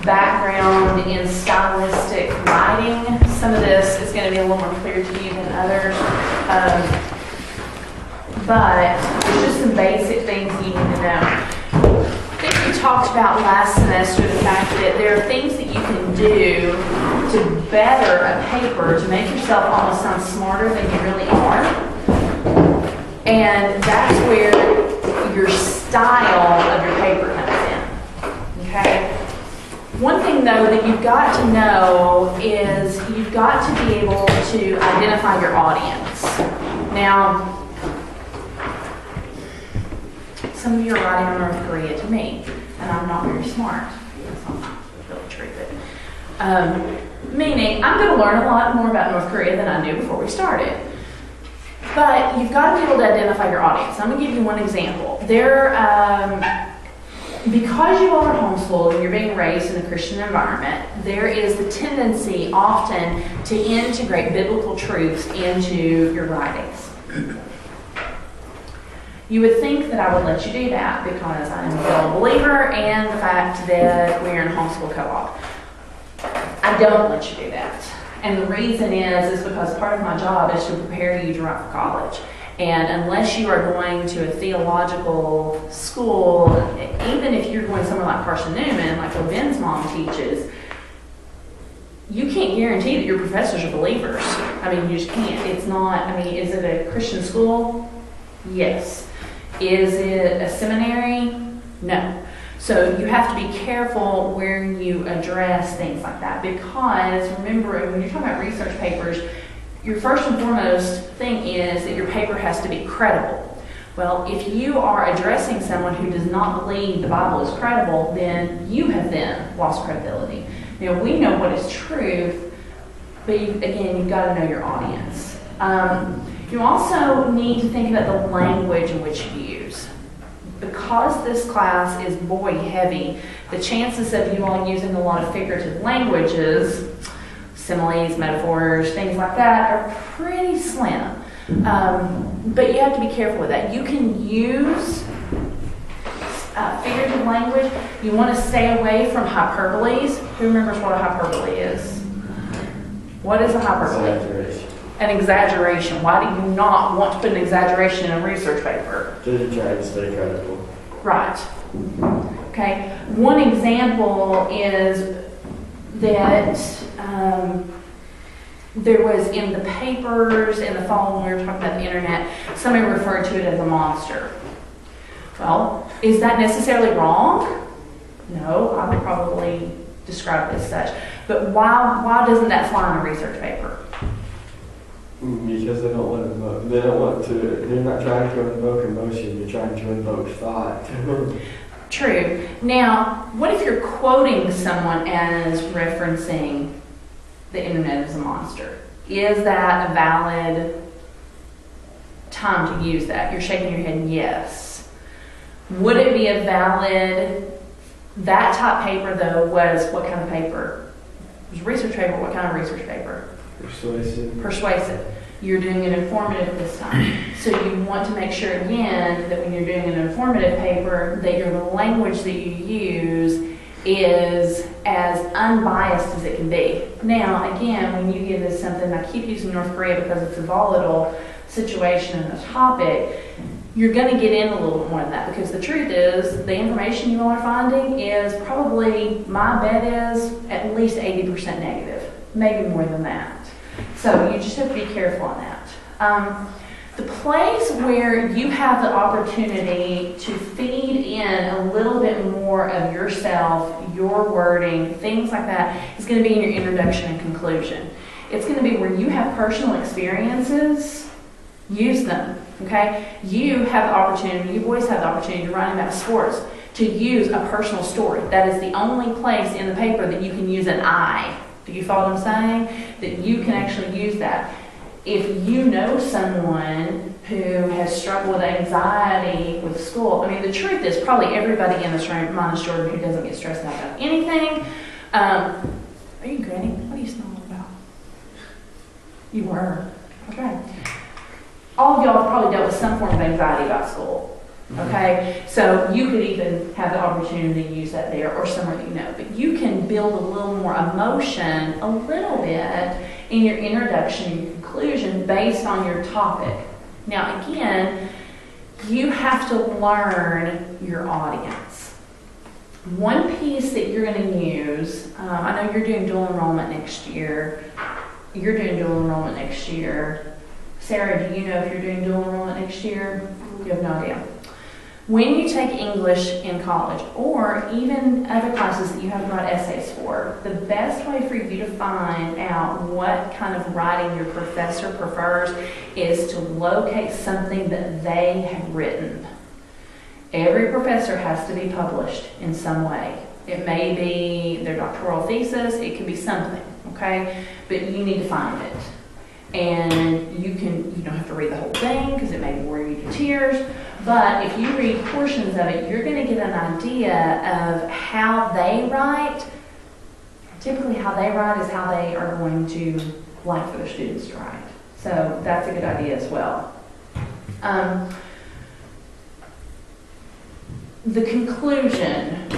background in stylistic writing, some of this is going to be a little more clear to you than others. But there's just some basic things you need to know. I think we talked about last semester the fact that there are things that you can do to better a paper, to make yourself almost sound smarter than you really are. And that's where your style of your paper comes in. Okay? One thing though that you've got to know is you've got to be able to identify your audience. Now, some of you are writing on North Korea to me, and I'm not very smart. That's not really true, but meaning I'm going to learn a lot more about North Korea than I knew before we started. But you've got to be able to identify your audience. I'm going to give you one example. Because you are homeschooled and you're being raised in a Christian environment, there is the tendency often to integrate biblical truths into your writings. You would think that I would let you do that because I'm a fellow believer and the fact that we're in a homeschool co-op. I don't let you do that. And the reason is because part of my job is to prepare you to write for college. And unless you are going to a theological school, even if you're going somewhere like Carson Newman, like what Ben's mom teaches, you can't guarantee that your professors are believers. I mean, you just can't. It's not, I mean, is it a Christian school? Yes. Is it a seminary? No. So you have to be careful where you address things like that, because remember, when you're talking about research papers, your first and foremost thing is that your paper has to be credible. Well, if you are addressing someone who does not believe the Bible is credible, then you have then lost credibility. Now, we know what is truth, but again, you've got to know your audience. You also need to think about the language in which you use. Because this class is boy heavy, the chances of you all using a lot of figurative languages, similes, metaphors, things like that, are pretty slim. But you have to be careful with that. You can use figurative language. You want to stay away from hyperboles. Who remembers what a hyperbole is? What is a hyperbole? Exaggeration. An exaggeration. Why do you not want to put an exaggeration in a research paper? Just try to stay credible. Right. Okay. One example is that there was in the papers in the fall when we were talking about the internet, somebody referred to it as a monster. Well, is that necessarily wrong? No, I would probably describe it as such. But why doesn't that fly in a research paper? Because they don't want to invoke. They don't want to. They're not trying to invoke emotion. They're trying to invoke thought. True. Now, what if you're quoting someone as referencing the internet as a monster? Is that a valid time to use that? You're shaking your head yes. Would it be a valid, that type paper though was what kind of paper? It was research paper. What kind of research paper? Persuasive. Persuasive. You're doing an informative this time. So you want to make sure again that when you're doing an informative paper that the language that you use is as unbiased as it can be. Now again, when you give this something, I keep using North Korea because it's a volatile situation and a topic, you're going to get in a little bit more than that, because the truth is the information you all are finding is probably, my bet is at least 80% negative, maybe more than that. So you just have to be careful on that. The place where you have the opportunity to feed in a little bit more of yourself, your wording, things like that, is going to be in your introduction and conclusion. It's going to be where you have personal experiences, use them, okay? You have the opportunity, you boys have the opportunity to write about sports, to use a personal story. That is the only place in the paper that you can use an I. Do you follow what I'm saying? That you can actually use that. If you know someone who has struggled with anxiety with school, I mean, the truth is probably everybody in this room, minus Jordan, who doesn't get stressed out about anything. Are you grinning? What are you smiling about? You were. Okay. All of y'all have probably dealt with some form of anxiety about school. Okay, so you could even have the opportunity to use that there or somewhere that you know. But you can build a little more emotion, a little bit, in your introduction and your conclusion based on your topic. Now, again, you have to learn your audience. One piece that you're going to use, I know you're doing dual enrollment next year. You're doing dual enrollment next year. Sarah, do you know if you're doing dual enrollment next year? You have no idea. When you take English in college, or even other classes that you have to write essays for, the best way for you to find out what kind of writing your professor prefers is to locate something that they have written. Every professor has to be published in some way. It may be their doctoral thesis, it could be something, okay? But you need to find it. And you don't have to read the whole thing because it may bore you to tears, but if you read portions of it, you're going to get an idea of how they write. Typically how they write is how they are going to like for their students to write. So that's a good idea as well. The conclusion.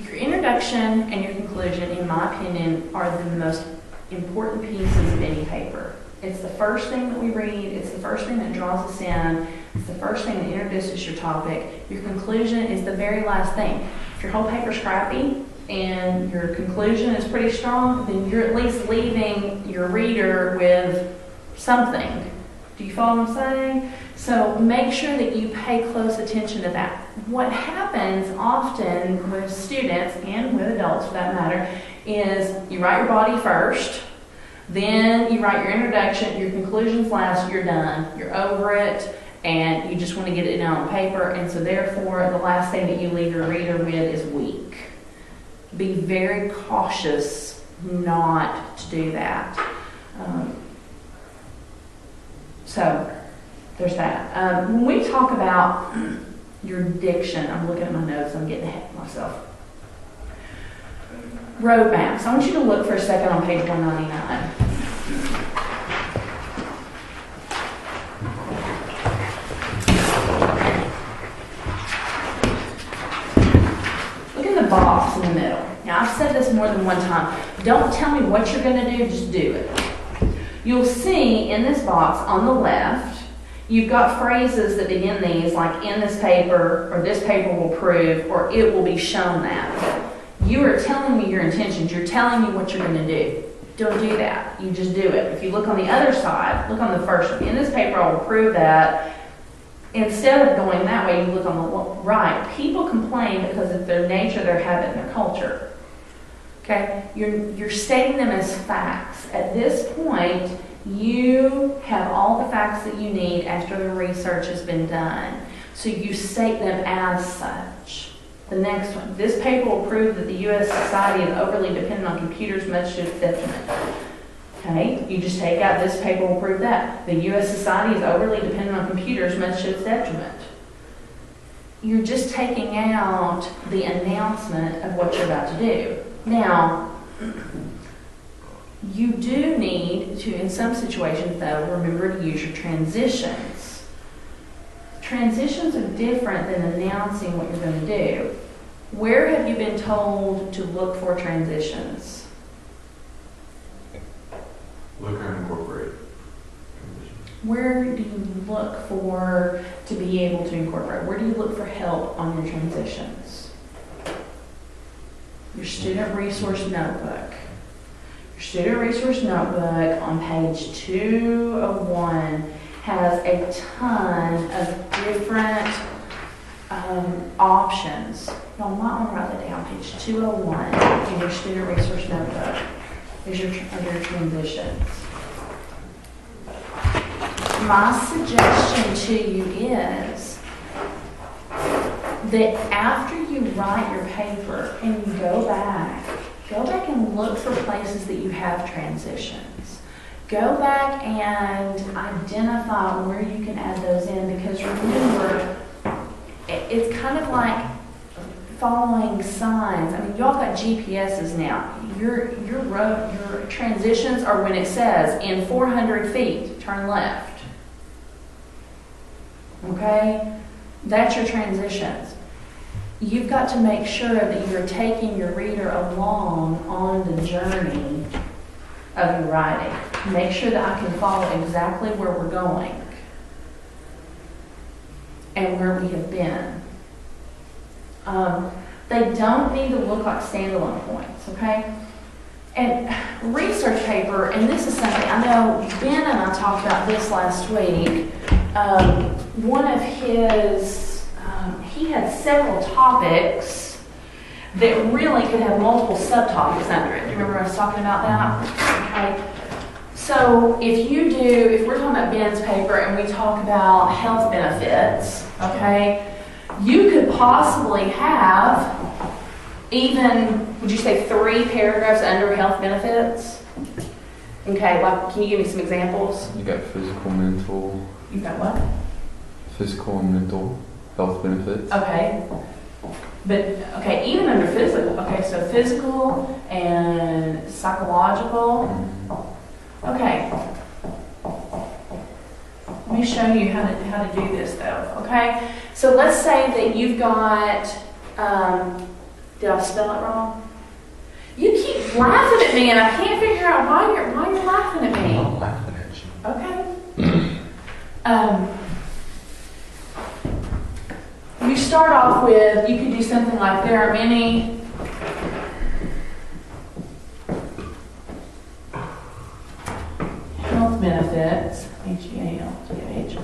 Your introduction and your conclusion, in my opinion, are the most important pieces of any paper. It's the first thing that we read, it's the first thing that draws us in, it's the first thing that introduces your topic. Your conclusion is the very last thing. If your whole paper's crappy and your conclusion is pretty strong, then you're at least leaving your reader with something. Do you follow what I'm saying? So make sure that you pay close attention to that. What happens often with students, and with adults for that matter, is you write your body first, then you write your introduction, your conclusions last, you're done, you're over it, and you just want to get it down on paper, and so therefore the last thing that you leave your reader with is weak. Be very cautious not to do that. So there's that. When we talk about your diction, I'm looking at my notes, I'm getting ahead of myself. Roadmaps. I want you to look for a second on page 199. Look in the box in the middle. Now, I've said this more than one time. Don't tell me what you're going to do, just do it. You'll see in this box on the left, you've got phrases that begin these, like in this paper, or this paper will prove, or it will be shown that. You are telling me your intentions. You're telling me what you're going to do. Don't do that. You just do it. If you look on the other side, look on the first one. In this paper, I will prove that. Instead of going that way, you look on the right. People complain because of their nature, their habit, and their culture. Okay? You're stating them as facts. At this point, you have all the facts that you need after the research has been done. So you state them as such. The next one. This paper will prove that the U.S. society is overly dependent on computers, much to its detriment. Okay? You just take out this paper will prove that. The U.S. society is overly dependent on computers, much to its detriment. You're just taking out the announcement of what you're about to do. Now, you do need to, in some situations though, remember to use your transitions. Transitions are different than announcing what you're going to do. Where have you been told to look for transitions? Look and incorporate. Where do you look for to be able to incorporate? Where do you look for help on your transitions? Your student resource notebook. Your student resource notebook on page 201 has a ton of different options. Y'all might want to write that down. Page 201 in your student resource notebook is your transitions. My suggestion to you is that after you write your paper and you go back and look for places that you have transitions. Go back and identify where you can add those in, because remember, it's kind of like following signs. I mean, y'all got GPSs now. Your transitions are when it says in 400 feet, turn left. Okay? That's your transitions. you've got to make sure that you're taking your reader along on the journey of your writing. Make sure that I can follow exactly where we're going and where we have been. They don't need to look like standalone points, okay? And research paper, and this is something, I know Ben and I talked about this last week. One of his, he had several topics that really could have multiple subtopics under it. Do you remember us talking about that? Okay. So if we're talking about Ben's paper and we talk about health benefits, okay, you could possibly have even, would you say 3 paragraphs under health benefits? Okay, like, can you give me some examples? You got physical, mental, You got what? physical and mental health benefits. Okay. But, okay, even under physical, okay, so physical and psychological. Okay. Let me show you how to do this though, okay? So let's say that you've got, did I spell it wrong? You keep laughing at me and I can't figure out why you're laughing at I'm me. not laughing at you. Okay. You start off with, you could do something like, there are many health benefits, H-E-A-L-T-H,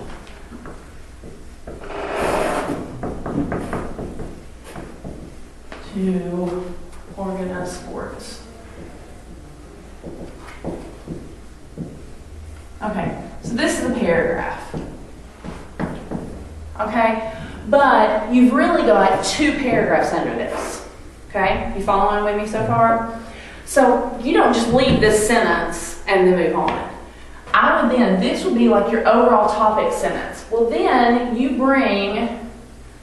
to organized sports. Okay, so this is a paragraph. Okay, but you've really got 2 paragraphs under this. Okay, you following with me so far? So you don't just leave this sentence and then move on. This would be like your overall topic sentence. Well, then you bring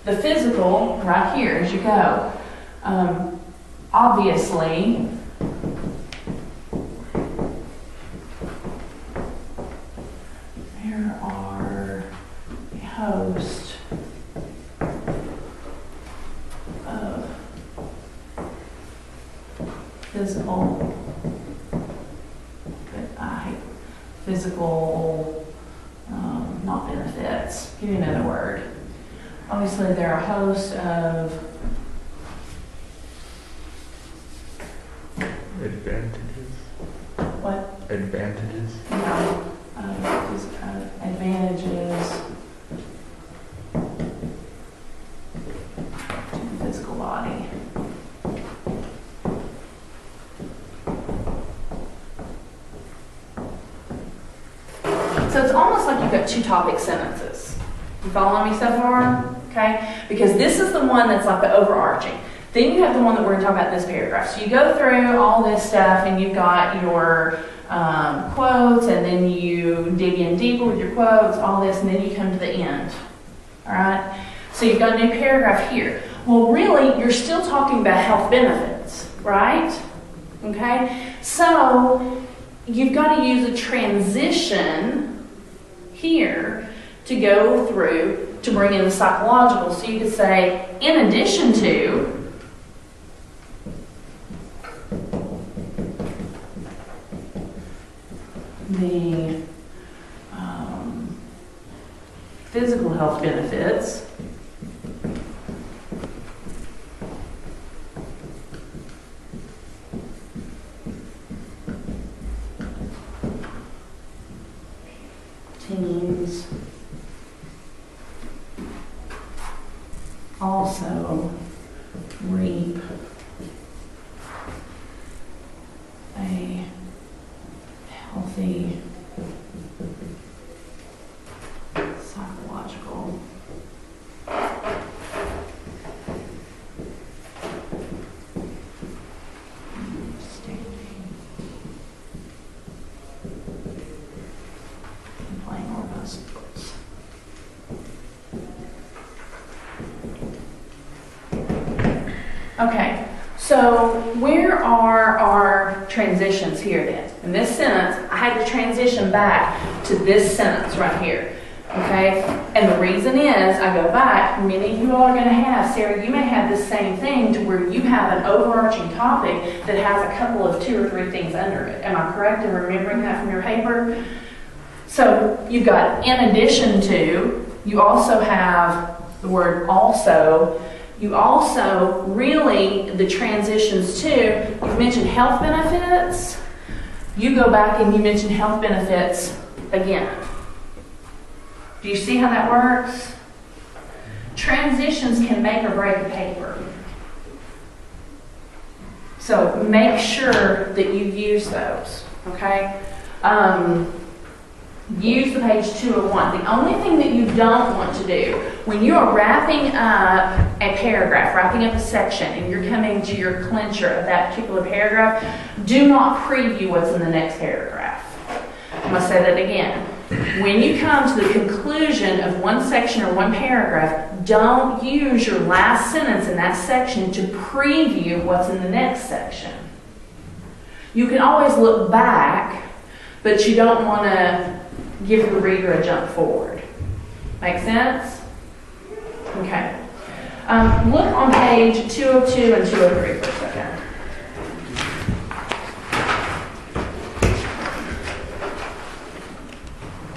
the physical right here as you go. Obviously, there are a host of physical, not benefits. Give me another word. Obviously, there are a host of Advantages. what? Advantages. No, advantages to the physical body. So it's almost like you've got 2 topic sentences. You following me so far? Okay? Because this is the one that's like the overarching. Then you have the one that we're going to talk about in this paragraph. So you go through all this stuff and you've got your quotes, and then you dig in deeper with your quotes, all this, and then you come to the end. All right? So you've got a new paragraph here. Well, really, you're still talking about health benefits, right? Okay? So you've got to use a transition here to go through to bring in the psychological. So you could say, in addition to the physical health benefits, teens also reap a healthy psychological understanding and playing organized sports. Okay, so where are our transitions here then? In this sentence, I had to transition back to this sentence right here. Okay, and the reason is, I go back, many of you all are going to have, Sarah, you may have the same thing to where you have an overarching topic that has a couple of 2 or 3 things under it. Am I correct in remembering that from your paper? So you've got in addition to, you also have the word also. You also really, the transitions to, you've mentioned health benefits. You go back and you mention health benefits again. Do you see how that works? Transitions can make or break a paper. So make sure that you use those, okay? Use the page 201. The only thing that you don't want to do, when you are wrapping up a paragraph, wrapping up a section, and you're coming to your clincher of that particular paragraph, do not preview what's in the next paragraph. I'm going to say that again. When you come to the conclusion of one section or one paragraph, don't use your last sentence in that section to preview what's in the next section. You can always look back, but you don't want to give the reader a jump forward. Make sense? Okay. Look on page 202 and 203 for a second.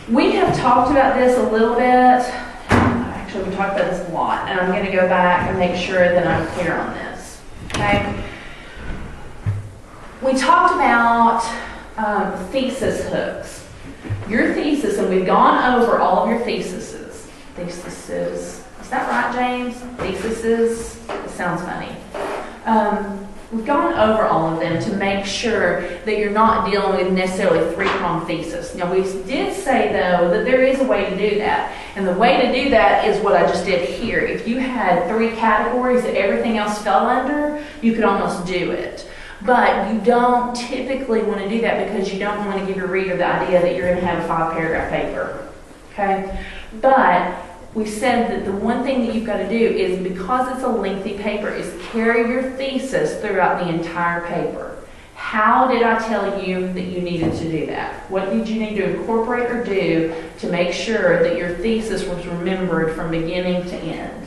We have talked about this a little bit. Actually, we talked about this a lot, and I'm going to go back and make sure that I'm clear on this. Okay? We talked about thesis hooks. Your thesis, and we've gone over all of your theses. Theses. Is that right, James? Theses? It sounds funny. We've gone over all of them to make sure that you're not dealing with necessarily 3-pronged thesis. Now, we did say, though, that there is a way to do that. And the way to do that is what I just did here. If you had 3 categories that everything else fell under, you could almost do it. But you don't typically want to do that because you don't want to give your reader the idea that you're going to have a 5-paragraph paper. Okay? But we said that the one thing that you've got to do is, because it's a lengthy paper, is carry your thesis throughout the entire paper. How did I tell you that you needed to do that? What did you need to incorporate or do to make sure that your thesis was remembered from beginning to end?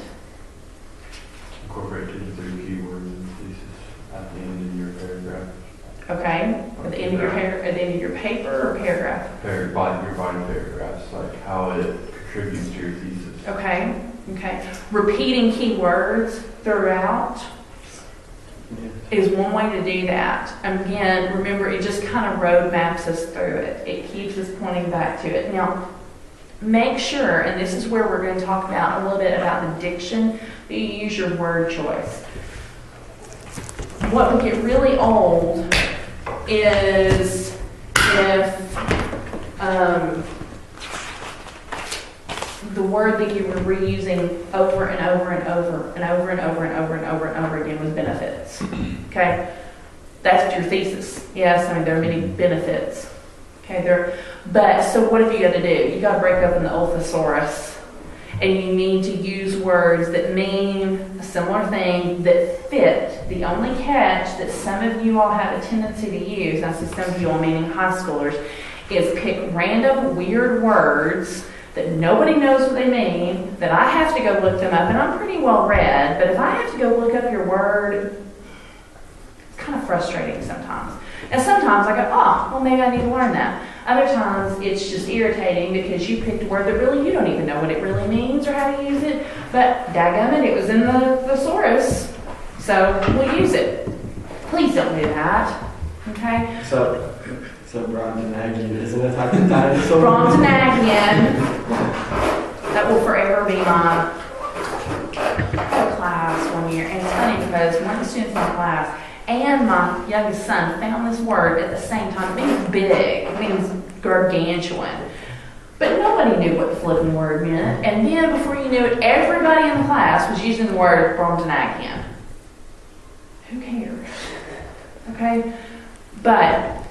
Incorporate 2 to 3 keywords in the thesis at the end of your paragraph. Okay? At the end of your at the end of your paper or paragraph? Your body paragraphs, like how it contributes to your thesis. Okay, okay. Repeating keywords throughout is one way to do that. And again, remember, it just kind of road maps us through it. It keeps us pointing back to it. Now, make sure, and this is where we're going to talk about a little bit about the diction, that you use your word choice. What would get really old is if the word that you were reusing over and over and over and over and over and over and over and over again was benefits. Okay? That's your thesis. Yes, I mean, there are many benefits. Okay, but so what have you got to do? You got to break up in the old thesaurus, and you need to use words that mean a similar thing that fit. The only catch that some of you all have a tendency to use, and I say some of you all meaning high schoolers, is pick random weird words that nobody knows what they mean, that I have to go look them up, and I'm pretty well read, but if I have to go look up your word, it's kind of frustrating sometimes. And sometimes I go, well, maybe I need to learn that. Other times it's just irritating because you picked a word that really you don't even know what it really means or how to use it, but dadgummit, it was in the thesaurus, so we'll use it. Please don't do that, okay? So Brobdingnagian isn't a type of dinosaur? Brobdingnagian. That will forever be my class one year. And it's funny because one of the students in my class and my youngest son found this word at the same time. It means big. It means gargantuan. But nobody knew what the flipping word meant. And then before you knew it, everybody in the class was using the word Brobdingnagian. Who cares? Okay? But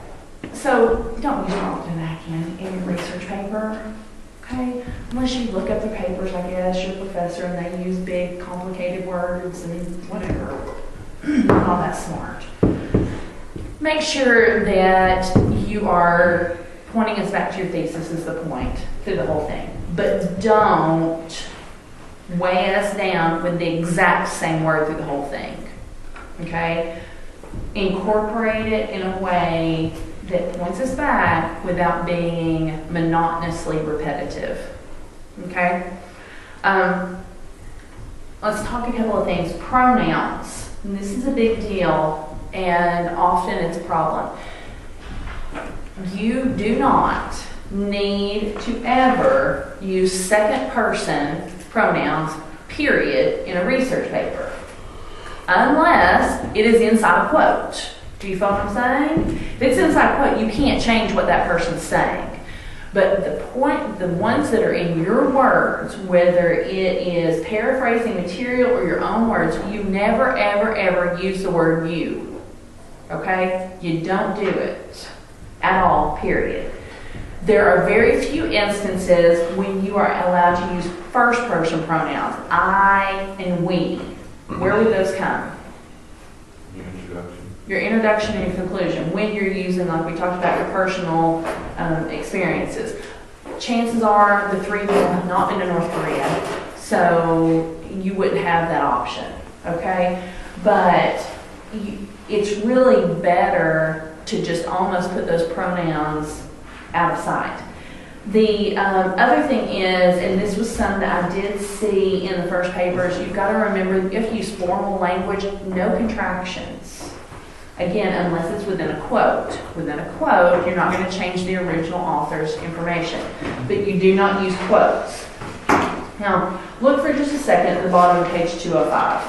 so don't use Brobdingnagian in your research paper, okay? Unless you look up the papers, I guess, you're a professor and they use big, complicated words and whatever. Not all that smart. Make sure that you are pointing us back to your thesis is the point through the whole thing. but don't weigh us down with the exact same word through the whole thing. Okay? Incorporate it in a way that points us back without being monotonously repetitive. Okay? Let's talk a couple of things. Pronouns. And this is a big deal, and often it's a problem. You do not need to ever use second person pronouns, period, in a research paper, unless it is inside a quote. Do you follow what I'm saying? If it's inside a quote, you can't change what that person's saying. But the ones that are in your words, whether it is paraphrasing material or your own words, you never, ever, ever use the word you. Okay? You don't do it at all, period. There are very few instances when you are allowed to use first person pronouns, I and we. Where would those come? Your introduction and your conclusion. When you're using, like we talked about, your personal experiences. Chances are the three people have not been to North Korea, so you wouldn't have that option, okay? But it's really better to just almost put those pronouns out of sight. The other thing is, and this was something that I did see in the first papers, you've got to remember, if you use formal language, no contractions. Again, unless it's within a quote. Within a quote, you're not going to change the original author's information. But you do not use quotes. Now, look for just a second at the bottom of page 205.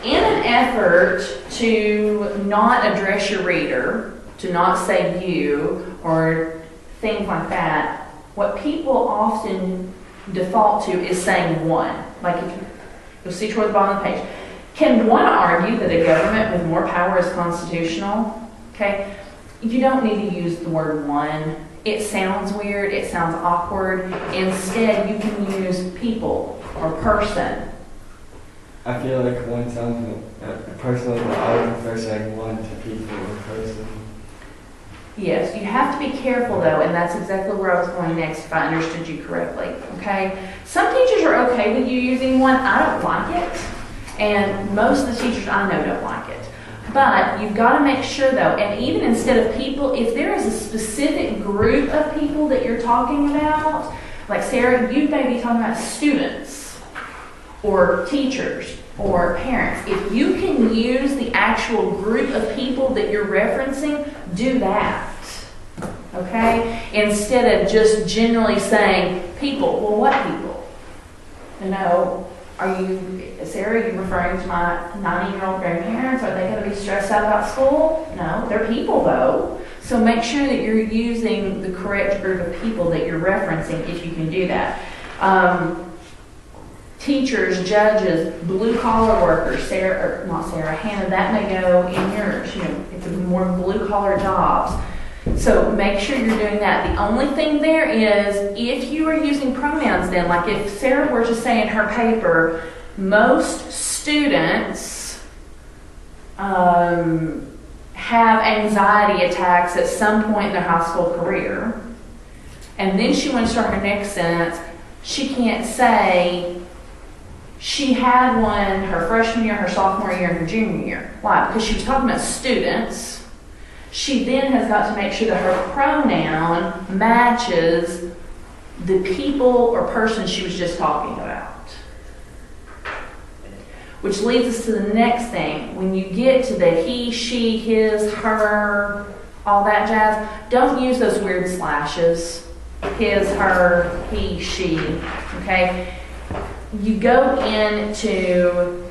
In an effort to not address your reader, to not say you, or things like that, what people often default to is saying one. Like if you'll see toward the bottom of the page. Can one argue that a government with more power is constitutional? Okay, you don't need to use the word one. It sounds weird, it sounds awkward. Instead, you can use people or person. I feel like one sounds, personally, I would prefer saying one to people or person. Yes, you have to be careful though, and that's exactly where I was going next if I understood you correctly, okay? Some teachers are okay with you using one. I don't like it, and most of the teachers I know don't like it. But you've got to make sure though, and even instead of people, if there is a specific group of people that you're talking about, like Sarah, you may be talking about students or teachers or parents. If you can use the actual group of people that you're referencing, do that, okay? Instead of just generally saying people. Well, what people? You know, Sarah, are you referring to my 90-year-old grandparents? Are they going to be stressed out about school? No, they're people though. So make sure that you're using the correct group of people that you're referencing if you can do that. Teachers, judges, blue-collar workers, Hannah, that may go in yours. You know, it's more blue-collar jobs. So make sure you're doing that. The only thing there is, if you are using pronouns then, like if Sarah were to say in her paper, most students have anxiety attacks at some point in their high school career, and then she wants to start her next sentence, she can't say she had one her freshman year, her sophomore year, and her junior year. Why? Because she was talking about students. She then has got to make sure that her pronoun matches the people or person she was just talking about. Which leads us to the next thing. When you get to the he, she, his, her, all that jazz, don't use those weird slashes. His, her, he, she, okay? You go into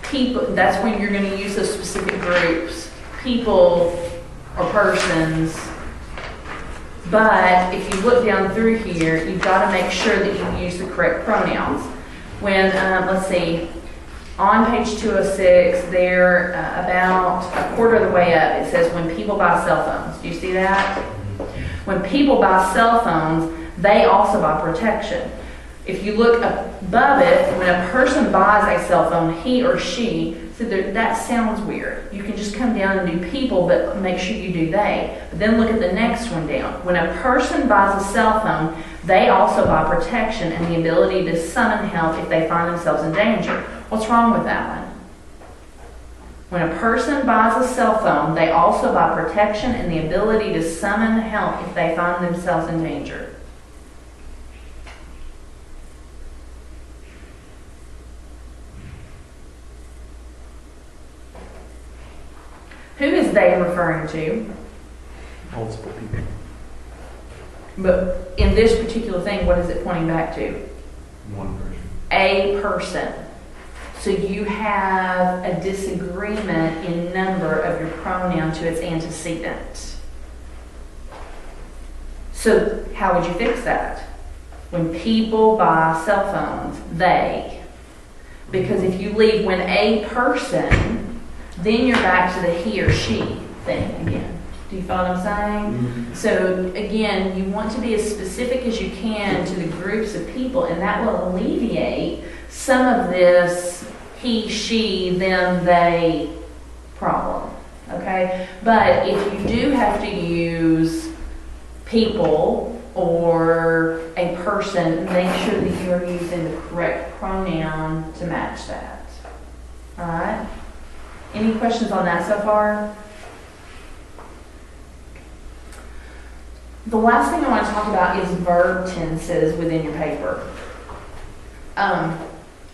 people, that's when you're going to use those specific groups, people or persons. But if you look down through here, you've got to make sure that you use the correct pronouns. When, let's see, on page 206, there about a quarter of the way up, it says when people buy cell phones. Do you see that? When people buy cell phones, they also buy protection. If you look above it, when a person buys a cell phone, he or she, so that sounds weird. You can just come down and do people, but make sure you do they. But then look at the next one down. When a person buys a cell phone, they also buy protection and the ability to summon help if they find themselves in danger. What's wrong with that one? When a person buys a cell phone, they also buy protection and the ability to summon help if they find themselves in danger. Who is they referring to? Multiple people. But in this particular thing, what is it pointing back to? One person. A person. So you have a disagreement in number of your pronoun to its antecedent. So how would you fix that? When people buy cell phones, they. Because if you leave when a person, then you're back to the he or she thing again. Do you follow what I'm saying? So again, you want to be as specific as you can to the groups of people, and that will alleviate some of this he, she, them, they problem. Okay? But if you do have to use people or a person, make sure that you are using the correct pronoun to match that. Alright? Any questions on that so far? The last thing I want to talk about is verb tenses within your paper.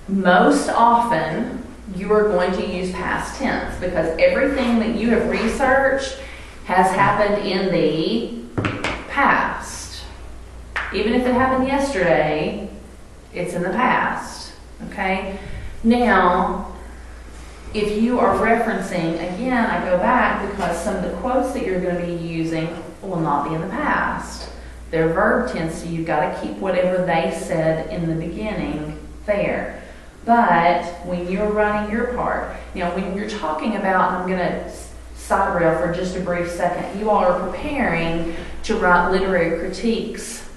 Most often, you are going to use past tense because everything that you have researched has happened in the past. Even if it happened yesterday, it's in the past. Okay? Now, if you are referencing, again, I go back because some of the quotes that you're going to be using will not be in the past. They're verb tense, so you've got to keep whatever they said in the beginning there. But when you're running your part, now when you're talking about, and I'm going to side rail for just a brief second, you all are preparing to write literary critiques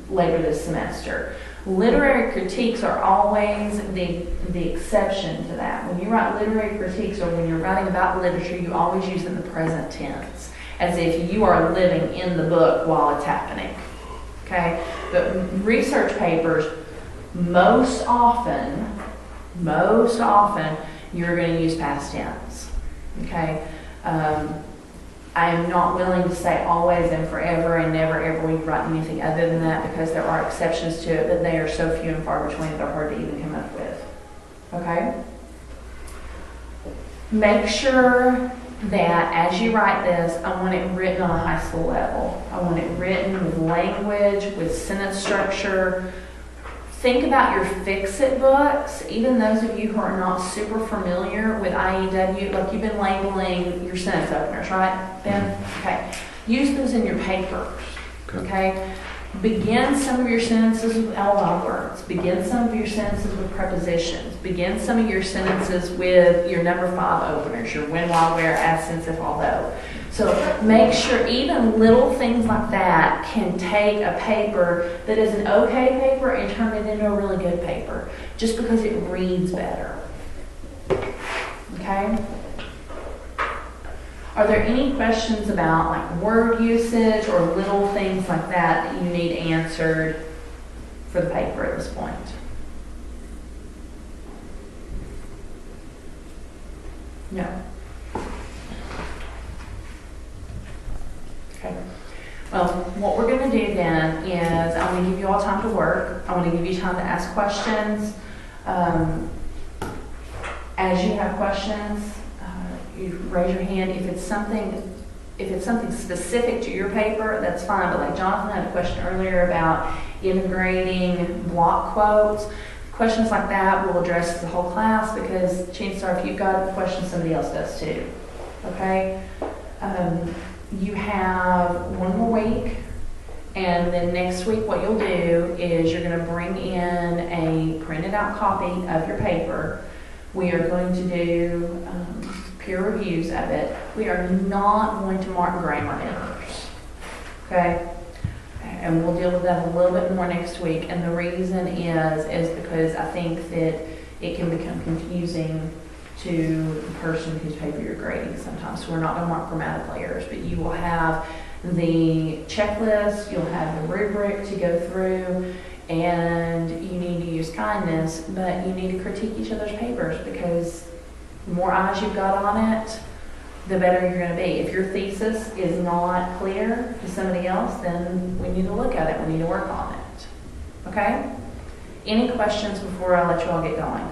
later this semester. Literary critiques are always the exception to that. When you write literary critiques or when you're writing about literature, you always use in the present tense, as if you are living in the book while it's happening. Okay? But research papers, most often, you're going to use past tense. Okay? I am not willing to say always and forever and never ever will you write anything other than that because there are exceptions to it, but they are so few and far between they're hard to even come up with. Okay? Make sure that as you write this, I want it written on a high school level. I want it written with language, with sentence structure. Think about your fix-it books, even those of you who are not super familiar with IEW, like you've been labeling your sentence openers, right, Ben? Okay. Use those in your papers, okay? Begin some of your sentences with LY words. Begin some of your sentences with prepositions. Begin some of your sentences with your number 5 openers, your when, while, where, as, since, if, although. So make sure even little things like that can take a paper that is an okay paper and turn it into a really good paper, just because it reads better. Okay? Are there any questions about like word usage or little things like that that you need answered for the paper at this point? No. Okay. Well, what we're going to do then is I'm going to give you all time to work. I want to give you time to ask questions. As you have questions, you raise your hand. If it's something specific to your paper, that's fine. But like Jonathan had a question earlier about integrating block quotes. Questions like that we'll address the whole class because chances are if you've got a question, somebody else does too. Okay? You have one more week, and then next week what you'll do is you're going to bring in a printed out copy of your paper. We are going to do peer reviews of it. We are not going to mark grammar errors. Okay? and we'll deal with that a little bit more next week. And the reason is because I think that it can become confusing to the person whose paper you're grading sometimes. So we're not gonna mark grammatical errors, but you will have the checklist, you'll have the rubric to go through, and you need to use kindness, but you need to critique each other's papers, because the more eyes you've got on it, the better you're gonna be. If your thesis is not clear to somebody else, then we need to look at it, we need to work on it. Okay? Any questions before I let you all get going?